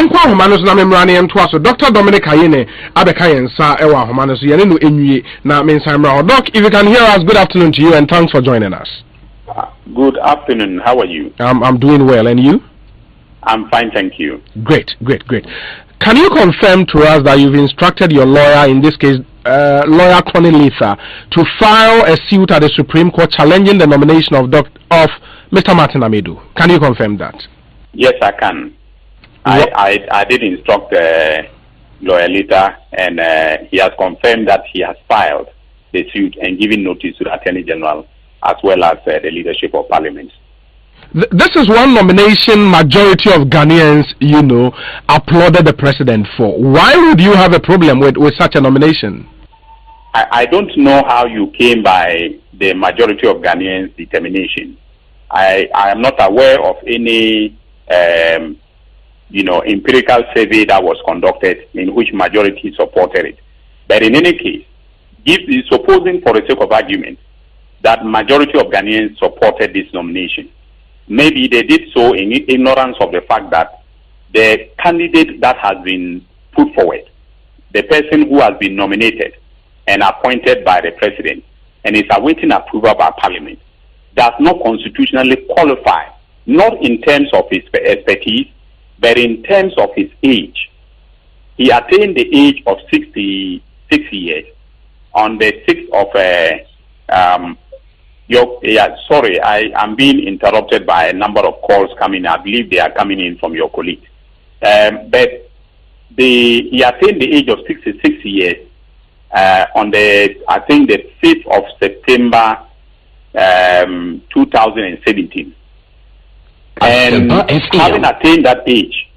Yenko Homanos na memrani so Dr. Dominic Ayine Abekayensa Ewa Homanos Yenenu Enyi na Mensamra. Doc, if you can hear us, good afternoon to you and thanks for joining us. Good afternoon. How are you? I'm doing well, and you? I'm fine, thank you. Great. Can you confirm to us that you've instructed your lawyer, in this case, lawyer Tony Letha, to file a suit at the Supreme Court challenging the nomination of Mr. Martin Amidu? Can you confirm that? Yes, I can. I did instruct lawyer Letha, and he has confirmed that he has filed the suit and given notice to the Attorney General as well as the leadership of Parliament. This is one nomination majority of Ghanaians, applauded the president for. Why would you have a problem with such a nomination? I don't know how you came by the majority of Ghanaians' determination. I am not aware of any, empirical survey that was conducted in which majority supported it. But in any case, supposing for the sake of argument that majority of Ghanaians supported this nomination, maybe they did so in ignorance of the fact that the candidate that has been put forward, the person who has been nominated and appointed by the president and is awaiting approval by Parliament, does not constitutionally qualify, not in terms of his expertise, but in terms of his age. He attained the age of 66 years on the 6th of sorry, I am being interrupted by a number of calls coming. I believe they are coming in from your colleague. But he attained the age of 66 years on the 5th of September 2017. And having attained that age,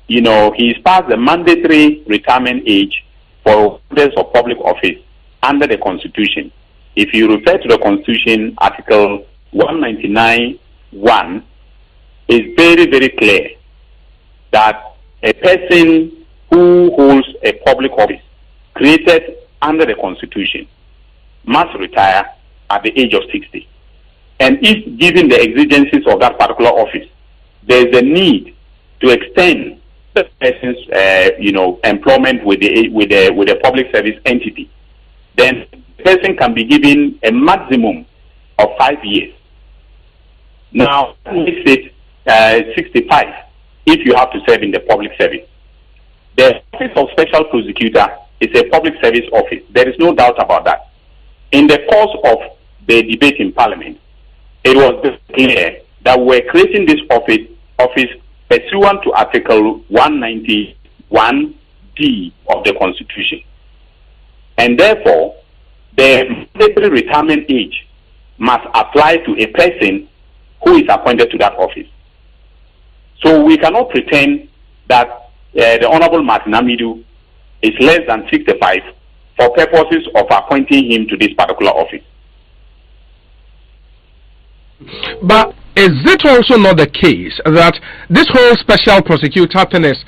he's past the mandatory retirement age for holders of public office under the Constitution. If you refer to the Constitution, Article 199(1) is very, very clear that a person who holds a public office created under the Constitution must retire at the age of 60. And if given the exigencies of that particular office, there is a need to extend the person's, employment with the public service entity, then person can be given a maximum of 5 years. Now, that makes it 65 if you have to serve in the public service. The Office of Special Prosecutor is a public service office. There is no doubt about that. In the course of the debate in Parliament, it was clear that we're creating this office pursuant to Article 191(d) of the Constitution. And therefore, the mandatory retirement age must apply to a person who is appointed to that office. So we cannot pretend that the Honorable Martin Amidu is less than 65 for purposes of appointing him to this particular office. But is it also not the case that this whole special prosecutor thing is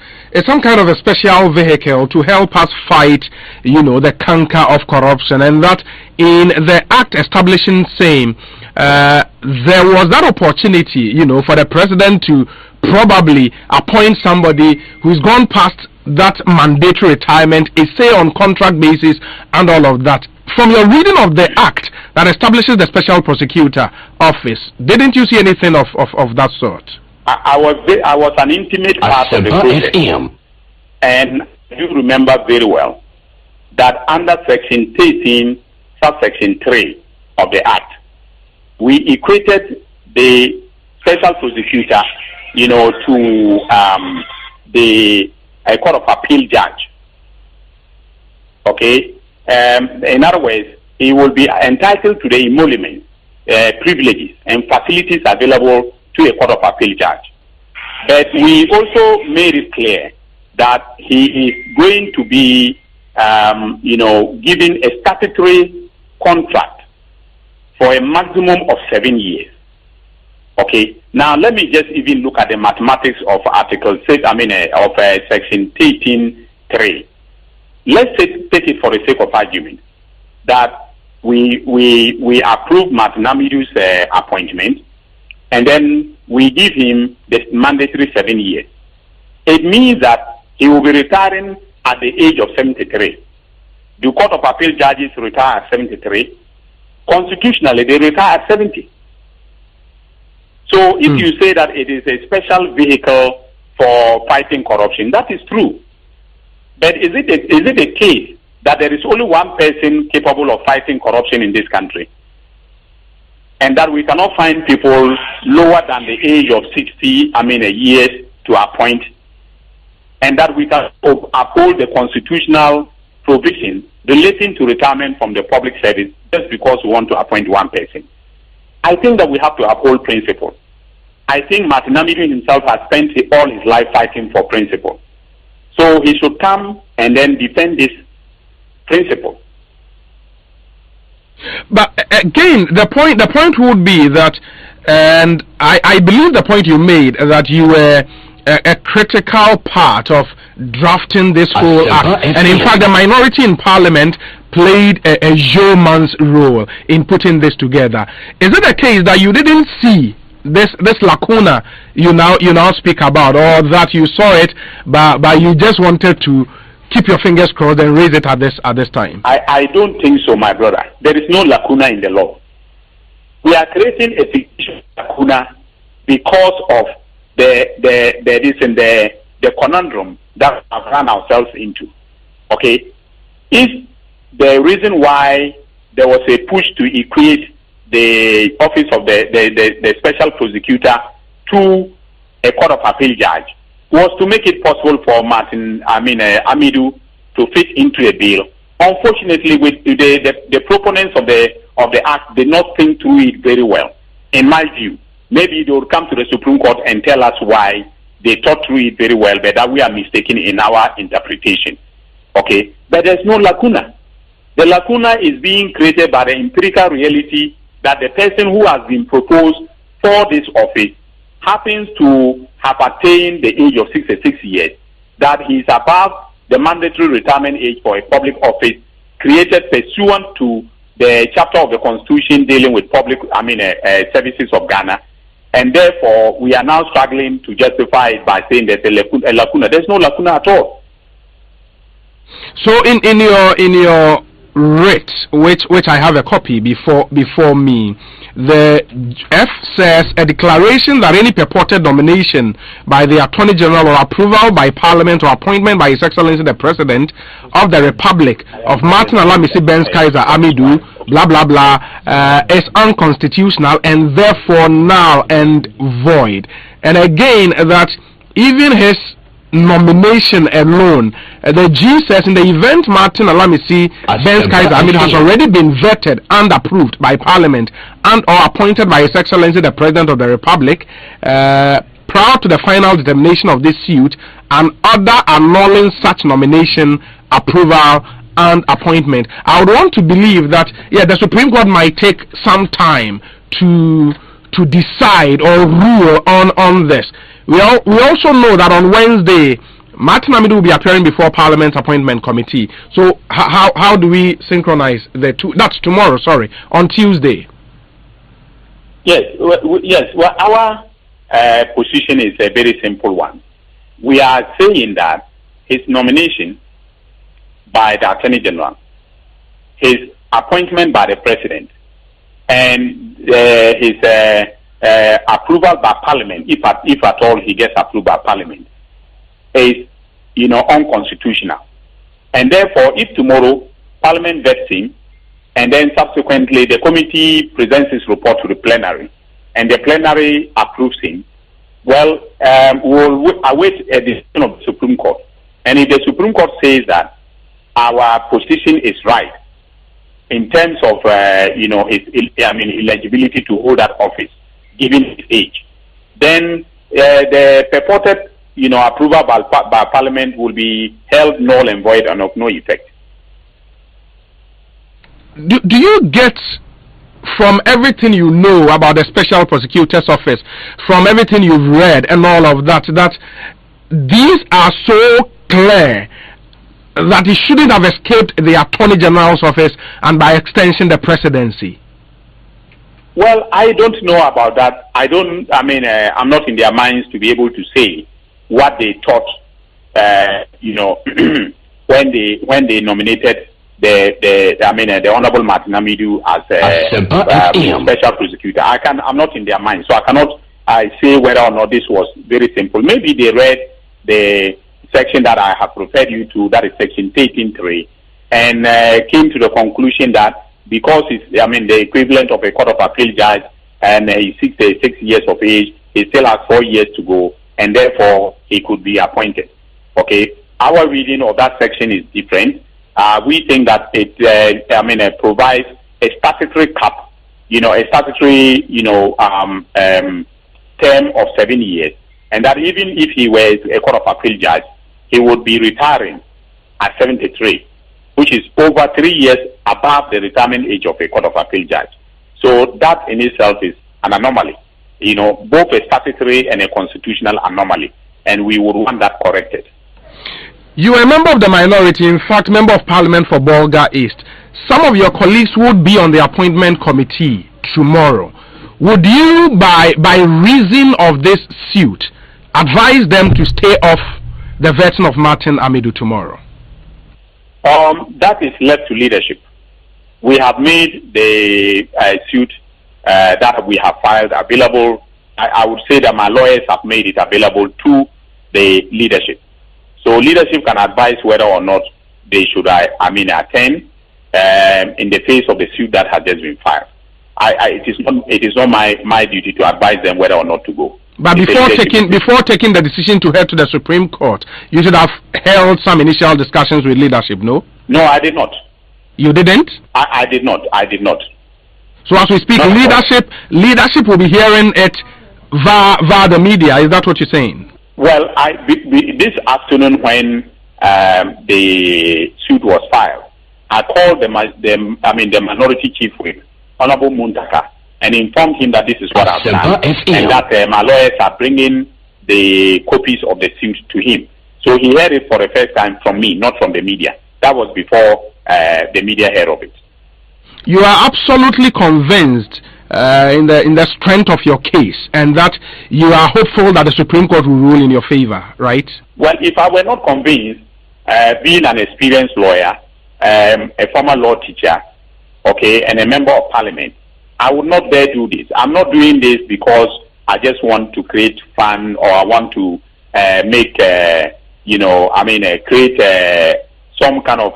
some kind of a special vehicle to help us fight, the canker of corruption, and that in the act establishing same, there was that opportunity, for the president to probably appoint somebody who's gone past that mandatory retirement, is say on contract basis and all of that. From your reading of the act that establishes the special prosecutor office, didn't you see anything of that sort? I was an intimate part of the process, and you remember very well that under Section 13, subsection 3 of the Act, we equated the special prosecutor, to a court of appeal judge. Okay. In other words, he will be entitled to the emoluments, privileges, and facilities available to a court of appeal judge. But we also made it clear that he is going to be, given a statutory contract for a maximum of 7 years. Okay. Now let me just even look at the mathematics of Article 6. Of Section 13(3). Let's take it for the sake of argument that we approve Martin Amidu's appointment, and then we give him the mandatory 7 years. it means that he will be retiring at the age of 73. The Court of Appeal judges retire at 73. Constitutionally, they retire at 70. So if you say that it is a special vehicle for fighting corruption, that is true. But is it a case that there is only one person capable of fighting corruption in this country? And that we cannot find people lower than the age of 60, years to appoint, and that we can uphold the constitutional provision relating to retirement from the public service just because we want to appoint one person. I think that we have to uphold principle. I think Martin Amidu himself has spent all his life fighting for principle. So he should come and then defend this principle. But again, the point would be that, and I believe the point you made, that you were a critical part of drafting this whole act, and in fact the minority in parliament played a yeoman's role in putting this together. Is it a case that you didn't see this lacuna you now speak about, or that you saw it but you just wanted to keep your fingers crossed and raise it at this time? I don't think so, my brother. There is no lacuna in the law. We are creating a fictitious lacuna because of the conundrum that we have run ourselves into. Okay? If the reason why there was a push to equate the office of the special prosecutor to a court of appeal judge was to make it possible for Amidu to fit into a bill. Unfortunately, with the proponents of the act did not think through it very well. In my view, maybe they would come to the Supreme Court and tell us why they thought through it very well, but that we are mistaken in our interpretation. Okay, but there's no lacuna. The lacuna is being created by the empirical reality that the person who has been proposed for this office happens to have attained the age of 66 years, that he is above the mandatory retirement age for a public office created pursuant to the chapter of the Constitution dealing with public services of Ghana, and therefore we are now struggling to justify it by saying there's a lacuna. There's no lacuna at all. So in your writ, which I have a copy before me, the F says a declaration that any purported nomination by the Attorney General or approval by Parliament or appointment by His Excellency the President of the Republic of Martin Alamisi Benz Kaiser Amidu blah blah blah is unconstitutional and therefore null and void. And again, that even his nomination alone, the G says in the event Martin Alamisi Benz Kaiser Amidu has already been vetted and approved by Parliament and or appointed by His Excellency the President of the Republic prior to the final determination of this suit, and other annulling such nomination, approval and appointment. I would want to believe that the Supreme Court might take some time to decide or rule on this. We also know that on Wednesday, Martin Amidu will be appearing before Parliament's Appointment Committee. So how do we synchronize the two? That's tomorrow, on Tuesday. Yes. Well, our position is a very simple one. We are saying that his nomination by the Attorney General, his appointment by the President, and his approval by Parliament, if at all he gets approved by Parliament, is unconstitutional. And therefore, if tomorrow Parliament vets him, and then subsequently the committee presents its report to the plenary, and the plenary approves him, well, we'll await a decision of the Supreme Court. And if the Supreme Court says that our position is right in terms of his eligibility to hold that office, given his age, then the purported approval by Parliament will be held null and void and of no effect. Do you get, from everything you know about the Special Prosecutor's Office, from everything you've read and all of that, that these are so clear that it shouldn't have escaped the Attorney General's office and by extension the presidency? Well, I don't know about that. I'm not in their minds to be able to say what they thought you know, when they nominated the Honorable Martin Amidu as special prosecutor. I'm not in their mind, so I cannot say whether or not this was very simple. Maybe they read the section that I have referred you to, that is section 13.3, and came to the conclusion that because it's, the equivalent of a court of appeal judge, and he's 66 years of age, he still has 4 years to go, and therefore he could be appointed. Okay, our reading of that section is different. We think that it provides a statutory cap, a statutory, term of 7 years, and that even if he were a court of appeal judge, he would be retiring at 73, which is over 3 years above the retirement age of a court of appeal judge. So that in itself is an anomaly, both a statutory and a constitutional anomaly, and we would want that corrected. You are a member of the minority, in fact, member of parliament for Bolga East. Some of your colleagues would be on the appointment committee tomorrow. Would you, by reason of this suit, advise them to stay off the vetting of Martin Amidu tomorrow? That is left to leadership. We have made the suit that we have filed available. I would say that my lawyers have made it available to the leadership. So leadership can advise whether or not they should attend in the face of the suit that has just been filed. It is not my duty to advise them whether or not to go. But before taking the decision to head to the Supreme Court, you should have held some initial discussions with leadership, no? No, I did not. You didn't? I did not. So as we speak, leadership will be hearing it via the media. Is that what you're saying? Well, this afternoon when the suit was filed, I called the minority chief whip, Honorable Muntaka, and informed him that this is what I've done, and that my lawyers are bringing the copies of the suit to him. So he heard it for the first time from me, not from the media. That was before the media heard of it. You are absolutely convinced in the strength of your case, and that you are hopeful that the Supreme Court will rule in your favor, right? Well, if I were not convinced, being an experienced lawyer, a former law teacher, okay, and a member of parliament, I would not dare do this. I'm not doing this because I just want to create fun, or I want to create some kind of,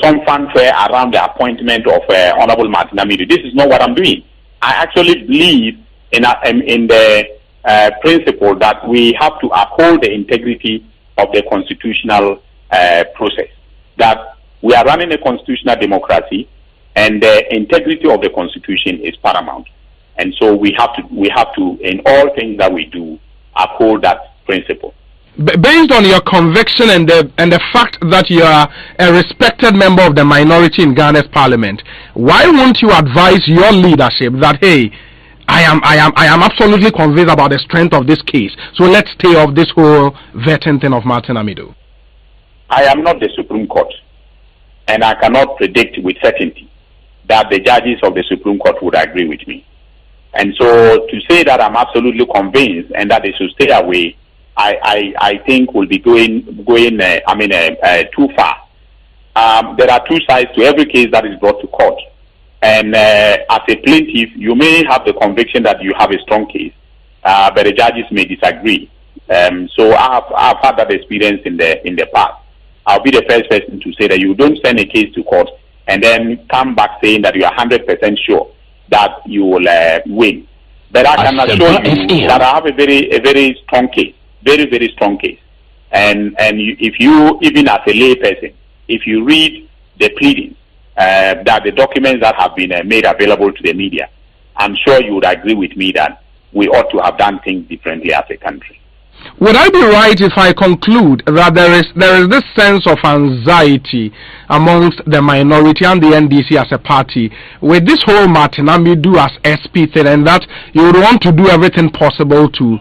some fanfare around the appointment of Honorable Martin Amidu. This is not what I'm doing. I actually believe in the principle that we have to uphold the integrity of the constitutional process. That we are running a constitutional democracy, and the integrity of the Constitution is paramount. And so we have to, in all things that we do, uphold that principle. Based on your conviction and the fact that you are a respected member of the minority in Ghana's parliament, why won't you advise your leadership that, hey, I am absolutely convinced about the strength of this case, so let's stay off this whole vetting thing of Martin Amidu? I am not the Supreme Court, and I cannot predict with certainty that the judges of the Supreme Court would agree with me. And so to say that I'm absolutely convinced and that they should stay away, I think will be going too far. There are two sides to every case that is brought to court. And as a plaintiff, you may have the conviction that you have a strong case, but the judges may disagree. So I've had that experience in the past. I'll be the first person to say that you don't send a case to court and then come back saying that you are 100% sure that you will win. But I can assure you that I have a very strong case, very, very strong case. And if you, even as a lay person, if you read the pleadings, that the documents that have been made available to the media, I'm sure you would agree with me that we ought to have done things differently as a country. Would I be right if I conclude that there is this sense of anxiety amongst the minority and the NDC as a party with this whole Martin Amidu as SP thing, and that you would want to do everything possible to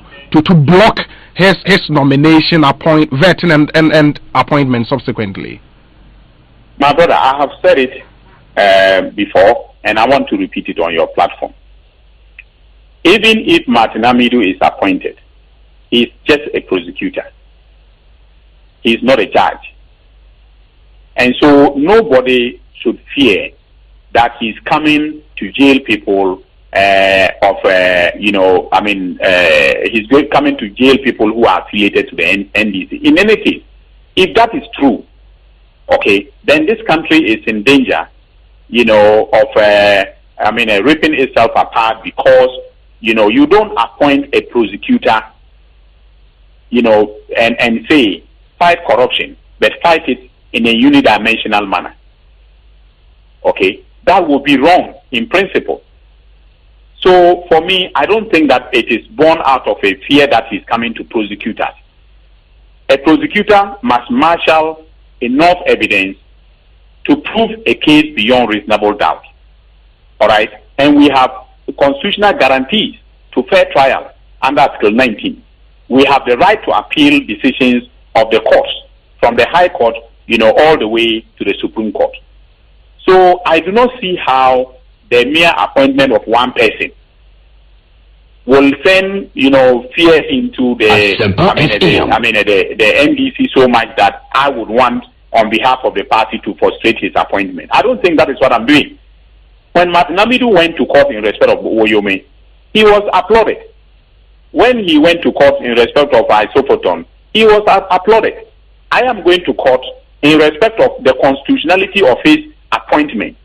block his nomination, vetting and appointment subsequently? My brother, I have said it before, and I want to repeat it on your platform. Even if Martin Amidu is appointed, He's just a prosecutor. He's not a judge. And so nobody should fear that he's coming to jail people he's coming to jail people who are affiliated to the NDC. In any case, if that is true, okay, then this country is in danger, of ripping itself apart because, you don't appoint a prosecutor, and say, fight corruption, but fight it in a unidimensional manner. Okay, that would be wrong in principle. So for me, I don't think that it is born out of a fear that he's coming to prosecute us. A prosecutor must marshal enough evidence to prove a case beyond reasonable doubt. All right? And we have constitutional guarantees to fair trial under Article 19. We have the right to appeal decisions of the courts from the High Court, all the way to the Supreme Court. So I do not see how the mere appointment of one person will send, fear into the NDC so much that I would want, on behalf of the party, to frustrate his appointment. I don't think that is what I'm doing. When Amidu went to court in respect of Oyome, he was applauded. When he went to court in respect of Isopoton, he was applauded. I am going to court in respect of the constitutionality of his appointment.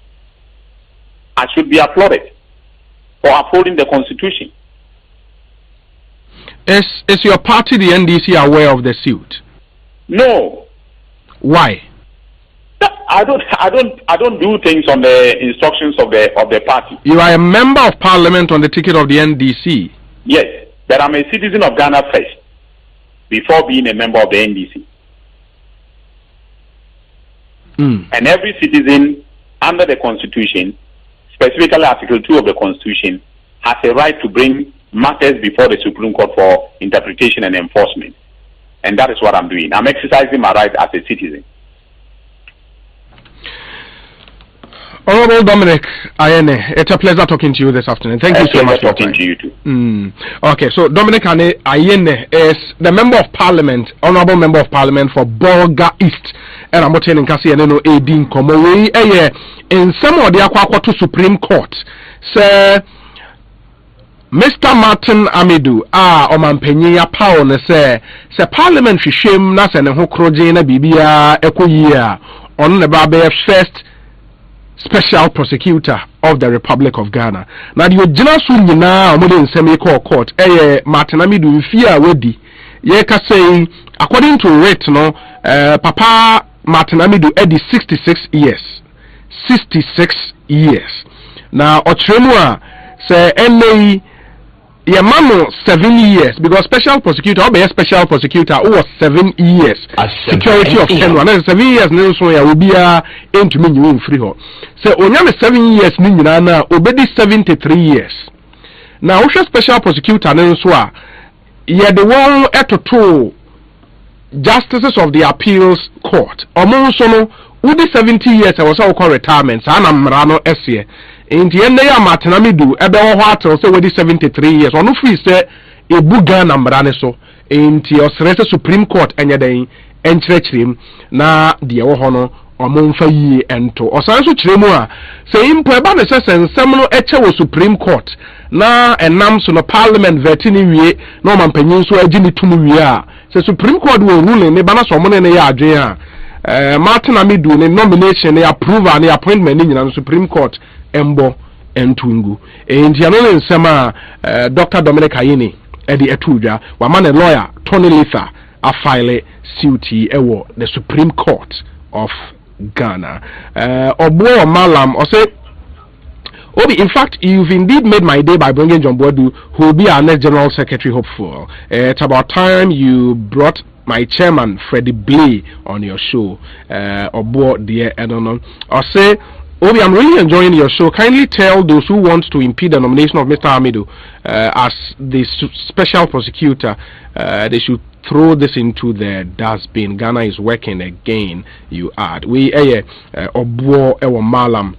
I should be applauded for upholding the Constitution. Is your party, the NDC, aware of the suit? No. Why? I don't do things on the instructions of the party. You are a member of parliament on the ticket of the NDC. Yes, but I'm a citizen of Ghana first, before being a member of the NDC. And every citizen under the Constitution, specifically Article 2 of the Constitution, has a right to bring matters before the Supreme Court for interpretation and enforcement. And that is what I'm doing. I'm exercising my right as a citizen. Honorable Dominic Ayine, it's a pleasure talking to you this afternoon. Thank you so much for talking to you too. Okay, so Dominic Ayine is the member of parliament, honorable member of parliament for Bolga East. And I'm saying in Kasi and no Edin Komowe in some of the to Supreme Court. Sir Mr. Martin Amidu Omanpenye Pao ne say parliamentary shame na se ne ho kroje na bibia ekoyia on the babe first special prosecutor of the Republic of Ghana. Now the original sun nyina omode nsem court Martin Amidu mfia wedi ye ka say according to rate no Papa Martin Amidu edi 66 years. 66 years. Now otremu a say NA Yamano 7 years because special prosecutor or special prosecutor who was 7 years security of 10 and 7 years no so ya will be into me you free ho so onyame 7 years ni nyina na obedi 73 years now who special prosecutor no so a ye the one etoto justices of the appeals court omo so no udi 70 years I was call retirement sa na mra no ese inti ende ya Martin Amidu ebe ho atel say wedi 73 years onu free say ebuga na mra ne so inti osrese Supreme Court enye den enkyerechirem na de wo ho no omomfa yi ento osan so kyeremu a say impo eba ne sese nsem no eche wo Supreme Court na enam so no parliament vetini wie na omampanyin so agi ni tumu wie a say Supreme Court wo rule ne bana so mo ne ya adwen a Martin Amidu ne nomination ne approval ne appointment ni nyina no Supreme Court embo entungu enti ano nsema Dr. Dominic Ayine edi etuja wa man a lawyer Tony Litha a file suit ewo the Supreme Court of Ghana Obo Malam or say Obi, in fact, you've indeed made my day by bringing John Boadu, who will be our next General Secretary, hopeful. It's about time you brought my chairman, Freddie Blay, on your show. Obo, dear, I don't know. Or say, Obi, I'm really enjoying your show. Kindly tell those who want to impede the nomination of Mr. Amidu as the special prosecutor, they should throw this into the dustbin. Ghana is working again, you add. We, Obo, Ewa Malam.